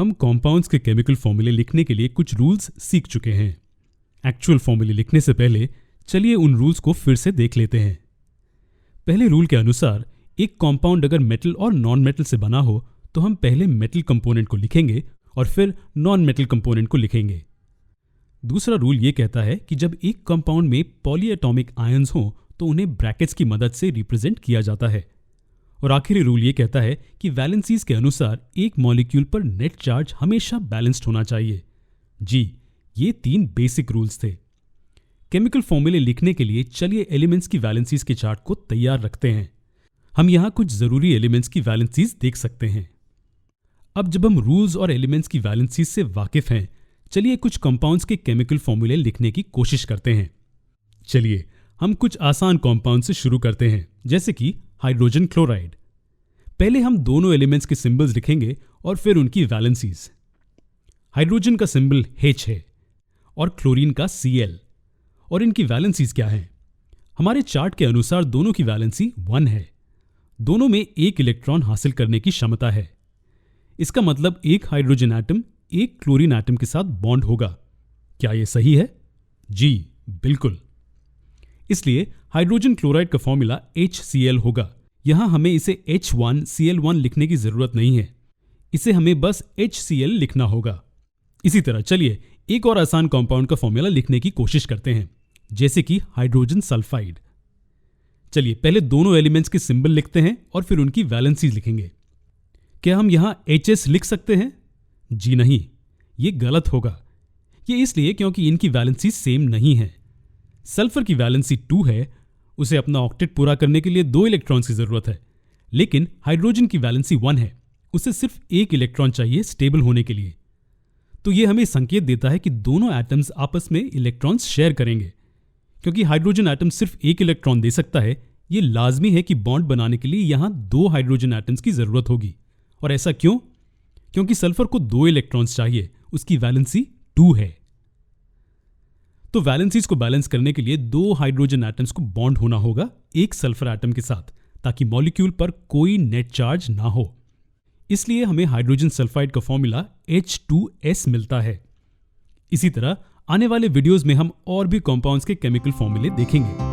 हम कॉम्पाउंड्स के केमिकल फॉर्मूले लिखने के लिए कुछ रूल्स सीख चुके हैं। एक्चुअल फॉर्मूले लिखने से पहले चलिए उन रूल्स को फिर से देख लेते हैं। पहले रूल के अनुसार एक कॉम्पाउंड अगर मेटल और नॉन मेटल से बना हो तो हम पहले मेटल कंपोनेंट को लिखेंगे और फिर नॉन मेटल कंपोनेंट को लिखेंगे। दूसरा रूल ये कहता है कि जब एक कंपाउंड में पॉलीएटॉमिक आयंस हों तो उन्हें ब्रैकेट्स की मदद से रिप्रेजेंट किया जाता है। और आखिरी रूल ये कहता है कि वैलेंसीज के अनुसार एक मॉलिक्यूल पर नेट चार्ज हमेशा बैलेंस्ड होना चाहिए। जी, ये 3 बेसिक रूल्स थे। केमिकल फॉर्मूले लिखने के लिए चलिए एलिमेंट्स की वैलेंसीज के चार्ट को तैयार रखते हैं। हम यहाँ कुछ जरूरी एलिमेंट्स की वैलेंसीज देख सकते हैं। अब जब हम रूल्स और एलिमेंट्स की वैलेंसीज से वाकिफ हैं, चलिए कुछ कंपाउंड्स के केमिकल फॉर्मूले लिखने की कोशिश करते हैं। चलिए हम कुछ आसान कंपाउंड से शुरू करते हैं, जैसे कि हाइड्रोजन क्लोराइड। पहले हम दोनों एलिमेंट्स के सिंबल्स लिखेंगे और फिर उनकी वैलेंसीज। हाइड्रोजन का सिंबल H है और क्लोरीन का Cl। और इनकी वैलेंसीज क्या हैं? हमारे चार्ट के अनुसार दोनों की वैलेंसी 1 है। दोनों में एक इलेक्ट्रॉन हासिल करने की क्षमता है। इसका मतलब एक हाइड्रोजन एटम एक क्लोरीन एटम के साथ बॉन्ड होगा। क्या यह सही है? जी बिल्कुल। इसलिए हाइड्रोजन क्लोराइड का फॉर्मूला HCl होगा। यहां हमें इसे H1Cl1 लिखने की जरूरत नहीं है, इसे हमें बस HCl लिखना होगा। इसी तरह चलिए एक और आसान कंपाउंड का फॉर्मूला लिखने की कोशिश करते हैं, जैसे कि हाइड्रोजन सल्फाइड। चलिए पहले दोनों एलिमेंट्स के सिंबल लिखते हैं और फिर उनकी वैलेंसीज लिखेंगे। क्या हम यहां HS लिख सकते हैं? जी नहीं, ये गलत होगा। ये इसलिए क्योंकि इनकी वैलेंसी सेम नहीं है। सल्फर की वैलेंसी 2 है, उसे अपना ऑक्टेट पूरा करने के लिए 2 इलेक्ट्रॉन्स की जरूरत है। लेकिन हाइड्रोजन की वैलेंसी 1 है, उसे सिर्फ 1 इलेक्ट्रॉन चाहिए स्टेबल होने के लिए। तो यह हमें संकेत देता है कि दोनों एटम्स आपस में इलेक्ट्रॉन्स शेयर करेंगे। क्योंकि हाइड्रोजन एटम सिर्फ 1 इलेक्ट्रॉन दे सकता है, यह लाजमी है कि बॉन्ड बनाने के लिए यहां 2 हाइड्रोजन एटम्स की जरूरत होगी। और ऐसा क्यों? क्योंकि सल्फर को 2 इलेक्ट्रॉन्स चाहिए, उसकी वैलेंसी 2 है। तो वैलेंसीज को बैलेंस करने के लिए 2 हाइड्रोजन एटम्स को बॉन्ड होना होगा एक सल्फर एटम के साथ, ताकि मॉलिक्यूल पर कोई नेट चार्ज ना हो। इसलिए हमें हाइड्रोजन सल्फाइड का फॉर्मूला H2S मिलता है। इसी तरह आने वाले वीडियोस में हम और भी कंपाउंड्स के केमिकल फॉर्मूले देखेंगे।